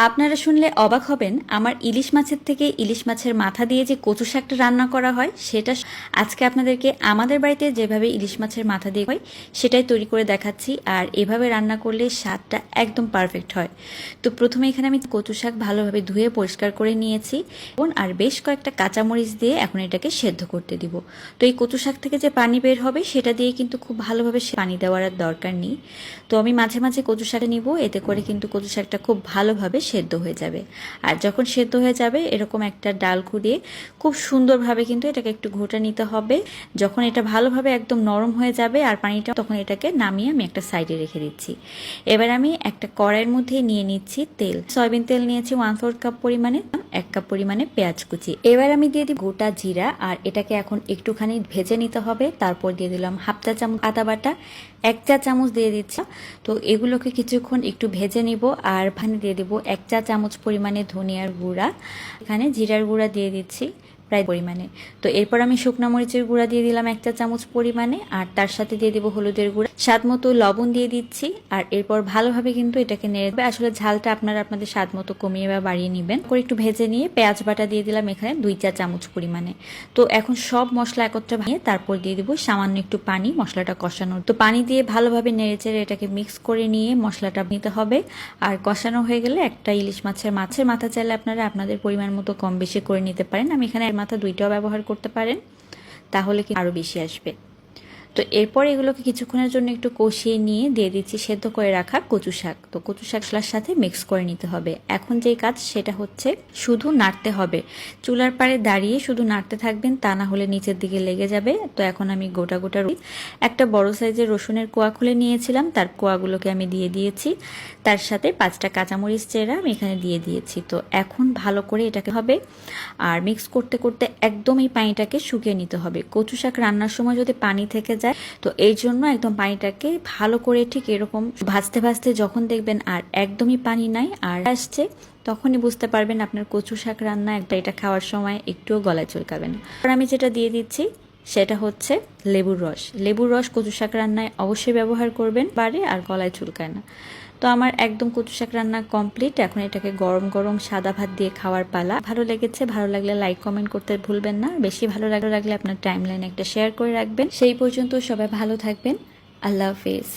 আপনারা শুনলে অবাক হবেন, আমার ইলিশ মাছের থেকে ইলিশ মাছের মাথা দিয়ে যে কচু শাকটা রান্না করা হয় সেটা আজকে আপনাদেরকে আমাদের বাড়িতে যেভাবে ইলিশ মাছের মাথা দিয়ে হয় সেটাই তৈরি করে দেখাচ্ছি। আর এভাবে রান্না করলে স্বাদটা একদম পারফেক্ট হয়। তো প্রথমে এখানে আমি কচু শাক ভালোভাবে ধুয়ে পরিষ্কার করে নিয়েছি আর বেশ কয়েকটা কাঁচামরিচ দিয়ে এখন এটাকে সেদ্ধ করতে দিব। তো এই কচু শাক থেকে যে পানি বের হবে সেটা দিয়ে কিন্তু খুব ভালোভাবে পানি দেওয়ার আর দরকার নেই। তো আমি মাঝে মাঝে কচু শাক নিব, এতে করে কিন্তু কচু শাকটা খুব ভালোভাবে সেদ্ধ হয়ে যাবে। আর যখন সেদ্ধ হয়ে যাবে এরকম একটা ডাল ঘুরিয়ে খুব সুন্দরভাবে কিন্তু এটাকে একটু ঘোটা নিতে হবে। যখন এটা ভালোভাবে একদম নরম হয়ে যাবে আর পানিটা, তখন এটাকে নামিয়ে আমি একটা সাইডে রেখে দিচ্ছি। এবার আমি একটা কড়াইয়ের মধ্যে নিয়ে নিচ্ছি তেল। সয়াবিন তেল নিয়েছি 1/4 কাপ পরিমাণে, 1 কাপ পরিমাণে পেঁয়াজ কুচি। এবার আমি দিয়ে দিই গোটা জিরা, আর এটাকে এখন একটুখানি ভেজে নিতে হবে। তারপর দিয়ে দিলাম 1/2 চা চামচ আদা বাটা, 1 চা চামচ দিয়ে দিচ্ছি। তো এগুলোকে কিছুক্ষণ একটু ভেজে নিব। আর ভানে দিয়ে দিব 1 চা চামচ পরিমাণে ধনিয়ার গুঁড়া, এখানে জিরার গুঁড়া দিয়ে দিচ্ছি প্রায় পরিমাণে। তো এরপর আমি শুকনো মরিচের গুঁড়া দিয়ে দিলাম 1 চা চামচ পরিমাণে, আর তার সাথে দিয়ে দিব হলুদের গুঁড়া, স্বাদ মতো লবণ দিয়ে দিচ্ছি। আর এরপর ভালোভাবে কিন্তু এটাকে নেড়ে দেবে। আসলে ঝালটা আপনারা আপনাদের স্বাদ মতো কমিয়ে বা বাড়িয়ে নেবেন। করে একটু ভেজে নিয়ে পেঁয়াজ বাটা দিয়ে দিলাম এখানে 2 চা চামচ পরিমাণে। তো এখন সব মশলা একত্রে ভাঙিয়ে তারপর দিয়ে দিব সামান্য একটু পানি মশলাটা কষানোর। তো পানি দিয়ে ভালোভাবে নেড়েচেড়ে এটাকে মিক্স করে নিয়ে মশলাটা নিতে হবে। আর কষানো হয়ে গেলে একটা ইলিশ মাছের মাথা চাইলে আপনারা আপনাদের পরিমাণ মতো কম বেশি করে নিতে পারেন। আমি এখানে মাথা 2টাও ব্যবহার করতে পারেন, তাহলে কি আরো বেশি আসবে। তো এরপর এগুলোকে কিছুক্ষণের জন্য একটু কষিয়ে নিয়ে দিয়ে দিচ্ছি সেদ্ধ করে রাখা কচু শাক। তো কচু শাকটার সাথে মিক্স করে নিতে হবে। এখন যেই কাজ সেটা হচ্ছে শুধু নাড়তে হবে। চুলার পাড়ে দাঁড়িয়ে শুধু নাড়তে থাকবেন, তা না হলে নিচের দিকে লেগে যাবে। তো এখন আমি গোটা গোটা একটা বড় সাইজের রসুনের কোয়া খুলে নিয়েছিলাম, তার কোয়াগুলোকে আমি দিয়ে দিয়েছি। তার সাথে 5টা কাঁচামরিচ চেরা আমি এখানে দিয়ে দিয়েছি। তো এখন ভালো করে এটাকে হবে আর মিক্স করতে করতে একদম এই পানিটাকে শুকিয়ে নিতে হবে। কচু শাক রান্নার সময় যদি পানি থেকে যায়, তো এই জন্য একদম পানিটাকে ভালো করে ঠিক এরকম ভাজতে ভাজতে যখন দেখবেন আর একদমই পানি নাই আর আসছে, তখনই বুঝতে পারবেন আপনার কচু শাক রান্না এটা খাওয়ার সময় একটুও গলায় চুলকাবে না। আর আমি যেটা দিয়ে দিচ্ছি সেটা হচ্ছে লেবুর রস। লেবুর রস কচু শাক রান্নায় অবশ্যই ব্যবহার করবেন, বাড়ে আর গলায় চুলকায় না। তো আমার একদম কচু শাক রান্না কমপ্লিট। এখন এটাকে গরম গরম সাদা ভাত দিয়ে খাওয়ার পালা। ভালো লেগেছে, ভালো লাগলে লাইক কমেন্ট করতে ভুলবেন না। বেশি ভালো লাগলে আপনার টাইমলাইনে একটা শেয়ার করে রাখবেন। সেই পর্যন্ত সবাই ভালো থাকবেন। আল্লাহ হাফেজ।